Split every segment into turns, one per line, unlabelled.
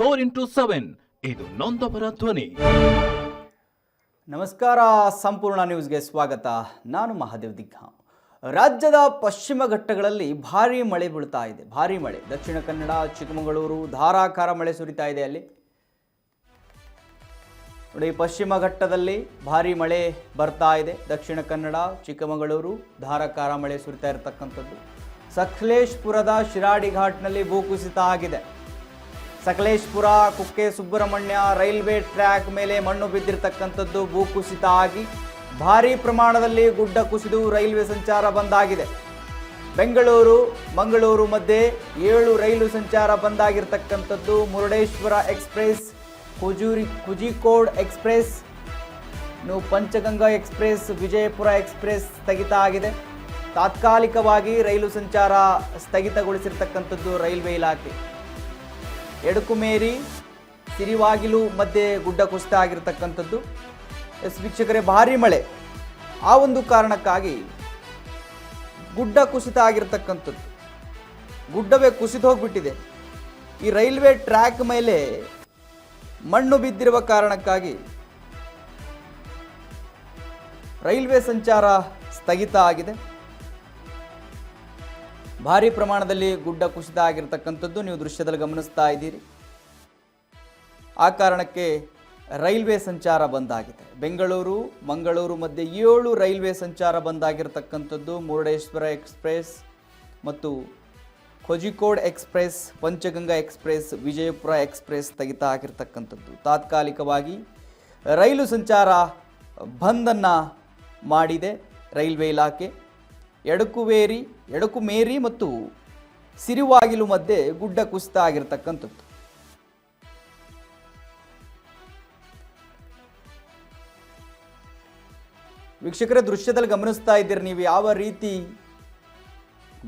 24x7 ಇದು ನೊಂದವರ ಧ್ವನಿ.
ನಮಸ್ಕಾರ, ಸಂಪೂರ್ಣ ನ್ಯೂಸ್ಗೆ ಸ್ವಾಗತ. ನಾನು ಮಹಾದೇವ್ ದಿಗ್ಗಾ. ರಾಜ್ಯದ ಪಶ್ಚಿಮ ಘಟ್ಟಗಳಲ್ಲಿ ಭಾರೀ ಮಳೆ ಬೀಳ್ತಾ ಇದೆ. ಭಾರೀ ಮಳೆ ದಕ್ಷಿಣ ಕನ್ನಡ, ಚಿಕ್ಕಮಗಳೂರು ಧಾರಾಕಾರ ಮಳೆ ಸುರಿತಾ ಇದೆ. ಅಲ್ಲಿ ನೋಡಿ, ಪಶ್ಚಿಮ ಘಟ್ಟದಲ್ಲಿ ಭಾರೀ ಮಳೆ ಬರ್ತಾ ಇದೆ. ದಕ್ಷಿಣ ಕನ್ನಡ, ಚಿಕ್ಕಮಗಳೂರು ಧಾರಾಕಾರ ಮಳೆ ಸುರಿತಾ ಇರತಕ್ಕಂಥದ್ದು. ಸಕಲೇಶ್ಪುರದ ಶಿರಾಡಿ ಘಾಟ್ನಲ್ಲಿ ಭೂಕುಸಿತ ಆಗಿದೆ. ಸಕಲೇಶ್ಪುರ ಕುಕ್ಕೆ ಸುಬ್ರಹ್ಮಣ್ಯ ರೈಲ್ವೆ ಟ್ರ್ಯಾಕ್ ಮೇಲೆ ಮಣ್ಣು ಬಿದ್ದಿರತಕ್ಕಂಥದ್ದು ಭೂಕುಸಿತ ಆಗಿ ಭಾರೀ ಪ್ರಮಾಣದಲ್ಲಿ ಗುಡ್ಡ ಕುಸಿದು ರೈಲ್ವೆ ಸಂಚಾರ ಬಂದಾಗಿದೆ. ಬೆಂಗಳೂರು ಮಂಗಳೂರು ಮಧ್ಯೆ 7 ರೈಲು ಸಂಚಾರ ಬಂದಾಗಿರ್ತಕ್ಕಂಥದ್ದು. Murudeshwar express, Kozhikode express, Panchganga express, Vijayapura express ಸ್ಥಗಿತ ಆಗಿದೆ. ತಾತ್ಕಾಲಿಕವಾಗಿ ರೈಲು ಸಂಚಾರ ಸ್ಥಗಿತಗೊಳಿಸಿರ್ತಕ್ಕಂಥದ್ದು ರೈಲ್ವೆ ಇಲಾಖೆ. ಎಡಕುಮೇರಿ ಸಿರಿವಾಗಿಲು ಮಧ್ಯೆ ಗುಡ್ಡ ಕುಸಿತ ಆಗಿರ್ತಕ್ಕಂಥದ್ದು. ವೀಕ್ಷಕರೇ, ಭಾರೀ ಮಳೆ ಆ ಒಂದು ಕಾರಣಕ್ಕಾಗಿ ಗುಡ್ಡ ಕುಸಿತ ಆಗಿರ್ತಕ್ಕಂಥದ್ದು. ಗುಡ್ಡವೇ ಕುಸಿದು ಹೋಗ್ಬಿಟ್ಟಿದೆ. ಈ ರೈಲ್ವೆ ಟ್ರ್ಯಾಕ್ ಮೇಲೆ ಮಣ್ಣು ಬಿದ್ದಿರುವ ಕಾರಣಕ್ಕಾಗಿ ರೈಲ್ವೆ ಸಂಚಾರ ಸ್ಥಗಿತ ಆಗಿದೆ. ಭಾರೀ ಪ್ರಮಾಣದಲ್ಲಿ ಗುಡ್ಡ ಕುಸಿತ ಆಗಿರ್ತಕ್ಕಂಥದ್ದು ನೀವು ದೃಶ್ಯದಲ್ಲಿ ಗಮನಿಸ್ತಾ ಇದ್ದೀರಿ. ಆ ಕಾರಣಕ್ಕೆ ರೈಲ್ವೆ ಸಂಚಾರ ಬಂದಾಗಿದೆ. ಬೆಂಗಳೂರು ಮಂಗಳೂರು ಮಧ್ಯೆ 7 ರೈಲ್ವೆ ಸಂಚಾರ ಬಂದಾಗಿರ್ತಕ್ಕಂಥದ್ದು. ಮುರುಡೇಶ್ವರ ಎಕ್ಸ್ಪ್ರೆಸ್ ಮತ್ತು Kozhikode express, Panchganga express, Vijayapura express ಸ್ಥಗಿತ ಆಗಿರ್ತಕ್ಕಂಥದ್ದು. ತಾತ್ಕಾಲಿಕವಾಗಿ ರೈಲು ಸಂಚಾರ ಬಂದನ್ನು ಮಾಡಿದೆ ರೈಲ್ವೆ ಇಲಾಖೆ. ಎಡಕುಮೇರಿ ಮತ್ತು ಸಿರಿವಾಗಿಲು ಮಧ್ಯೆ ಗುಡ್ಡ ಕುಸಿತ ಆಗಿರ್ತಕ್ಕಂಥದ್ದು. ವೀಕ್ಷಕರೇ, ದೃಶ್ಯದಲ್ಲಿ ಗಮನಿಸ್ತಾ ಇದ್ದೀರಿ ನೀವು ಯಾವ ರೀತಿ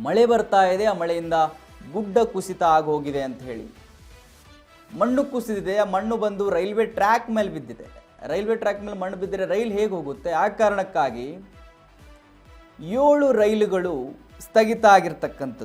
ಮಳೆ ಬರ್ತಾ ಇದೆ. ಆ ಮಳೆಯಿಂದ ಗುಡ್ಡ ಕುಸಿತ ಆಗೋಗಿದೆ ಅಂತ ಹೇಳಿ ಮಣ್ಣು ಕುಸಿದಿದೆ. ಆ ಮಣ್ಣು ಬಂದು ರೈಲ್ವೆ ಟ್ರ್ಯಾಕ್ ಮೇಲೆ ಬಿದ್ದಿದೆ. ರೈಲ್ವೆ ಟ್ರ್ಯಾಕ್ ಮೇಲೆ ಮಣ್ಣು ಬಿದ್ದರೆ ರೈಲ್ ಹೇಗೆ ಹೋಗುತ್ತೆ? ಆ ಕಾರಣಕ್ಕಾಗಿ 7 ರೈಲುಗಳು ಸ್ಥಗಿತ ಆಗಿರ್ತಕ್ಕಂಥದ್ದು.